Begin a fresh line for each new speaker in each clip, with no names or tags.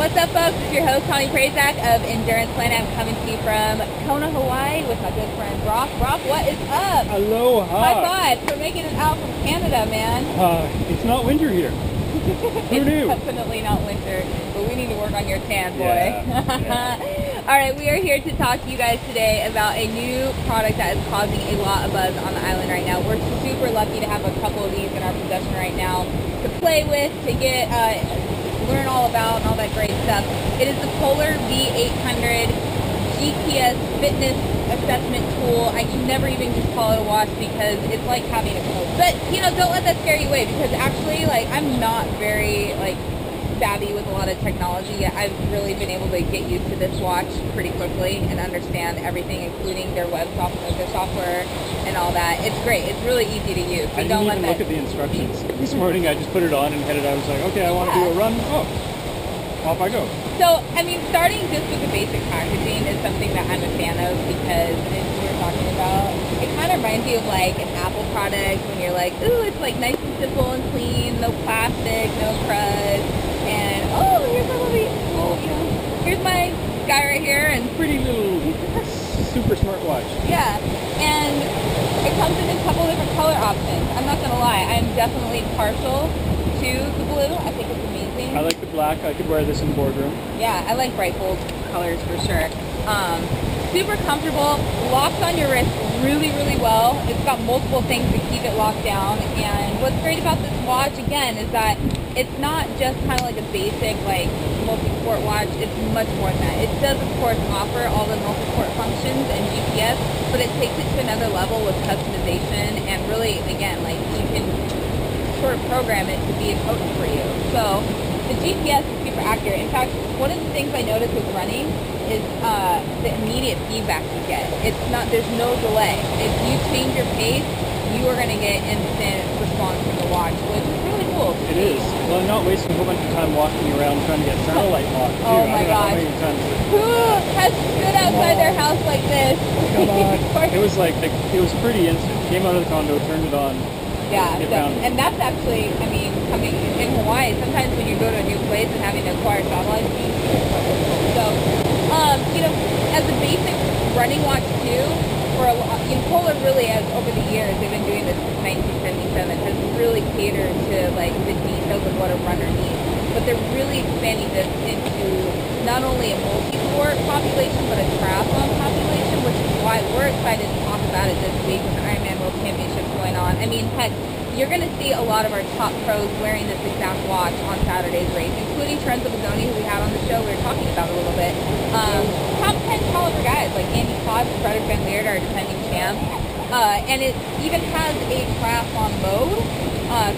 What's up, folks? It's your host, Connie Prazak of Endurance Planet. I'm coming to you from Kona, Hawaii with my good friend, Brock. Brock, what is up?
Aloha.
High five for making it out from Canada, man.
It's not winter here. Who knew?
It's definitely not winter, but we need to work on your tan, boy.
Yeah.
All right, we are here to talk to you guys today about a new product that is causing a lot of buzz on the island right now. We're super lucky to have a couple of these in our possession right now to play with, to get learn all about and all that great stuff. It is the Polar V800 GPS fitness assessment tool. I can never even just call it a watch because it's like having a coach. But, you know, don't let that scare you away because actually, like, I'm not very, like, savvy with a lot of technology yet. I've really been able to get used to this watch pretty quickly and understand everything, including their software and all that. It's great. It's really easy to use. So
I didn't even look at the instructions. This morning I just put it on and headed. I was like, okay, I want to do a run. Oh, off I go.
So, I mean, starting just with the basic packaging is something that I'm a fan of because, as we were talking about, it kind of reminds you of like an Apple product when you're like, ooh, it's like nice and simple and clean, no plastic, no crud, and oh, here's my little, you know, here's my guy right here, and
Pretty little super smart watch.
yeah, and it comes in a couple different color options. I'm not gonna lie, I'm definitely partial to the blue. I think it's amazing.
I like the black. I could wear this in the boardroom.
Yeah, I like bright bold colors for sure. Super comfortable, locks on your wrist really, really well. It's got multiple things to keep it locked down. And what's great about this watch, again, is that it's not just kind of like a basic, like, multi-sport watch. It's much more than that. It does, of course, offer all the multi-sport functions and GPS, but it takes it to another level with customization. And really, again, like, you can sort of program it to be a coach for you. So the GPS is super accurate. In fact, one of the things I noticed with running is the immediate feedback you get. It's not, there's no delay. If you change your pace, you are going to get instant response from the watch, which is really cool.
It is. Well, I'm not wasting a whole bunch of time walking around trying to get satellite locked too.
Oh my gosh. Who has stood outside their house like this?
Come on. It was like, it was pretty instant. Came out of the condo, turned it on.
Yeah,
Get
so,
down.
and that's actually, I mean, coming in Hawaii, sometimes when you go to a new place and having to acquire satellite feeds, it's quite difficult. So, you know, as a basic running watch too, for a lot, you know, Polar really has, over the years, they've been doing this since 1977, has really catered to, like, the details of what a runner needs. But they're really expanding this into not only a multi-sport population, but a triathlon population, which is why we're excited to talk about it this week with the Ironman World Championships going on. I mean, heck, you're going to see a lot of our top pros wearing this exact watch on Saturday's race, including Trenzo Bozzoni, who we had on the show. We were talking about a little bit. Top 10 caliber guys like Andy Potts and Frederick Van Leert are defending champs. And it even has a triathlon mode.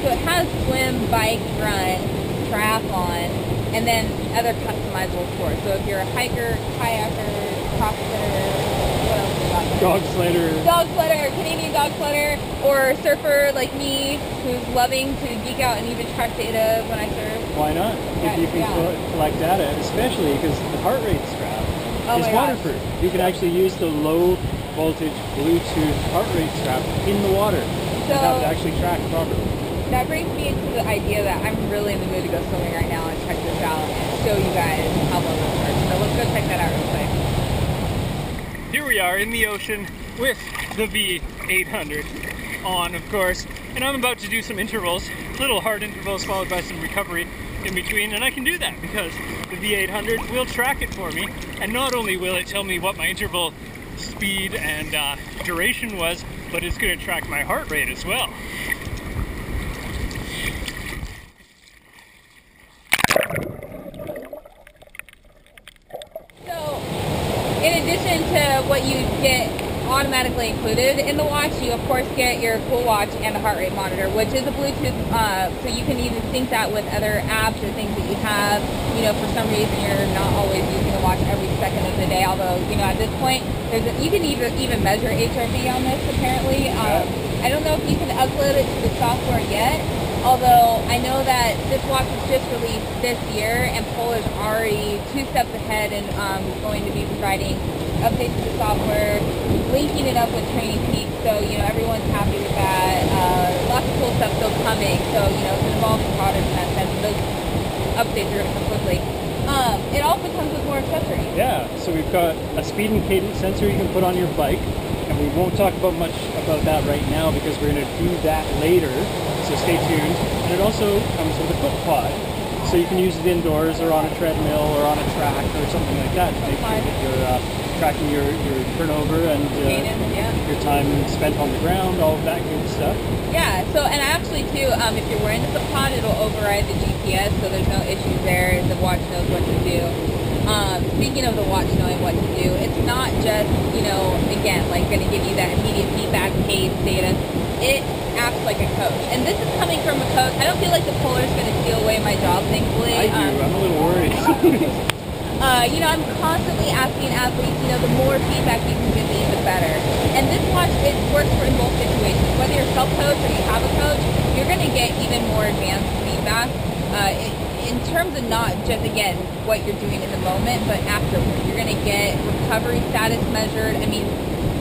So it has swim, bike, run, triathlon, and then other customizable sports. So if you're a hiker, kayaker, crossfitter, what else we got?
Dog sledder, Canadian dog sledder, or surfer like me, who's loving to geek out and even track data when I surf. Why not? If you can collect data, especially because the heart rate strap is waterproof. You can actually use the low voltage Bluetooth heart rate strap in the water and have it actually track properly.
That brings me into the idea that I'm really in the mood to go swimming right now and check this out and show you guys how well this works. So let's go check that out real quick.
Here we are in the ocean with the V800 on, of course, and I'm about to do some intervals, little hard intervals followed by some recovery in between, and I can do that because the V800 will track it for me, and not only will it tell me what my interval speed and duration was, but it's going to track my heart rate as well.
In addition to what you get automatically included in the watch, you of course get your cool watch and a heart rate monitor, which is a Bluetooth, so you can even sync that with other apps or things that you have. You know, for some reason you're not always using the watch every second of the day, although, you know, at this point, you can even measure HRV on this, apparently. I don't know if you can upload it to the software yet, although I know that this watch was just released this year and Polar's already 2 steps ahead and going to be providing updates to the software, linking it up with Training Peaks, so, you know, everyone's happy with that. Lots of cool stuff still coming, so, you know, it's an evolving product in that sense, and those updates are going to come quickly. it also comes with more accessories.
Yeah, so we've got a speed and cadence sensor you can put on your bike, and we won't talk about much about that right now because we're going to do that later, so stay tuned. And it also comes with a foot pod, so you can use it indoors or on a treadmill or on a track or something like that to make sure that you're tracking your turnover and your time spent on the ground, all of that good stuff.
Yeah, so, and actually too, if you're wearing the foot pod, it'll override the GPS, so there's no issues there. The watch knows what to do. Speaking of the watch knowing what to do, it's not just, you know, again, like going to give you that immediate feedback, pace, data. It acts like a coach. And this is coming from a coach. I don't feel like the Polar is going to steal away my job, thankfully.
I do. I'm a little worried.
You know, I'm constantly asking athletes, you know, the more feedback you can give me, the better. And this watch, it works for in both situations. Whether you're self-coach or you have a coach, you're going to get even more advanced feedback in terms of not just, again, what you're doing in the moment, but afterwards. You're going to get recovery status measured. I mean,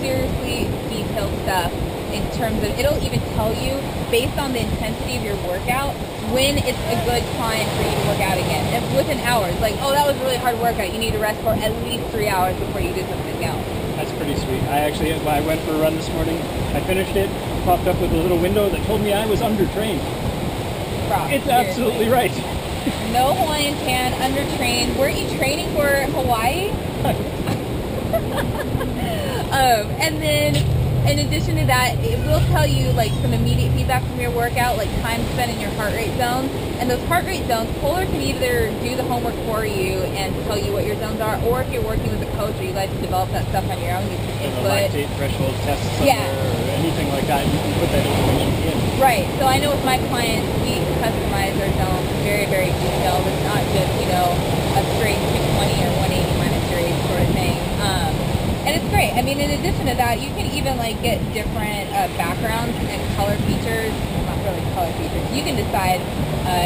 seriously detailed stuff in terms of, it'll even tell you, based on the intensity of your workout, when it's a good time for you to work out again. And within hours, like, oh, that was a really hard workout, you need to rest for at least 3 hours before you do something else.
That's pretty sweet. I went for a run this morning, I finished it, popped up with a little window that told me I was undertrained. It's absolutely right.
No Hawaiian tan, undertrained. Weren't you training for Hawaii? And then, in addition to that, it will tell you like some immediate feedback from your workout, like time spent in your heart rate zones. And those heart rate zones, Polar can either do the homework for you and tell you what your zones are, or if you're working with a coach or you like to develop that stuff on your own, you can input.
A lactate threshold test somewhere or anything like that, you can put that information in.
Right. So I know with my clients, we customize their zones very, very detailed. It's not just, you know, a straight 220 or 180 minus your age sort of thing. And it's great. I mean, in addition to that, you can even like get different backgrounds and color features. Well, not really color features. You can decide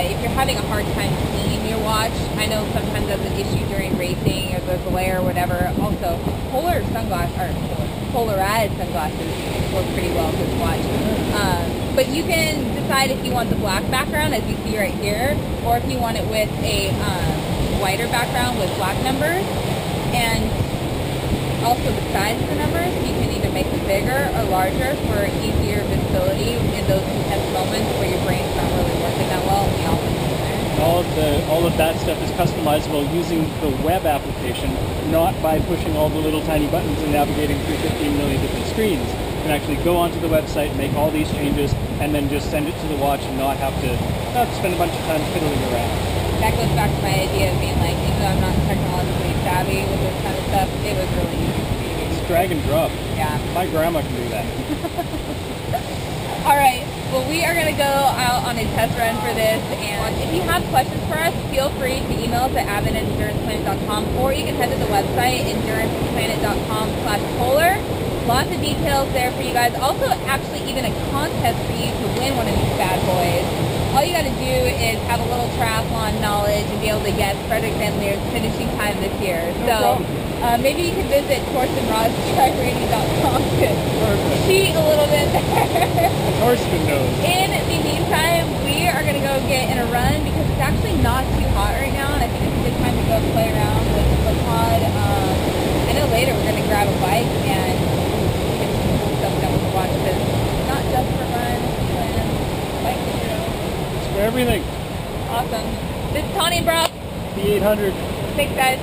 if you're having a hard time seeing your watch. I know sometimes that's an issue during racing or the glare or whatever. Also, Polarized sunglasses work pretty well with this watch. But you can decide if you want the black background, as you see right here, or if you want it with a whiter background with black numbers. And also the size of the numbers, you can either make them bigger or larger for easier visibility in those intense moments where your brain's not really working that well in the office.
All of that stuff is customizable using the web application, not by pushing all the little tiny buttons and navigating through 15 million different screens. You can actually go onto the website, make all these changes, and then just send it to the watch and not have to spend a bunch of time fiddling around.
That goes back to my idea of being like, even though I'm not technologically savvy with this kind of stuff, it was really easy to do.
It's drag and drop.
Yeah.
My grandma can do that.
All right. Well, we are going to go out on a test run for this, and if you have questions for us, feel free to email us at advantageenduranceclinic.com, or you can head to the website, enduranceplanet.com/polar. Lots of details there for you guys. Also, actually, even a contest for you to win one of these bad boys. All you got to do is have a little triathlon knowledge and be able to guess Frederick Van Leer's finishing time this year. So maybe you can visit torstenrodstriathrating.com to cheat a little bit there.
Torsten knows.
In the meantime, we are going to go get in a run because it's actually not too hot right now, and I think it's a good time to go play around with the pod. I know later we're going to grab a bike and get some cool stuff done with the watch because it's not just for fun, and bike to do.
For everything.
Awesome. This is Tony and Brock.
V800.
Thanks, guys.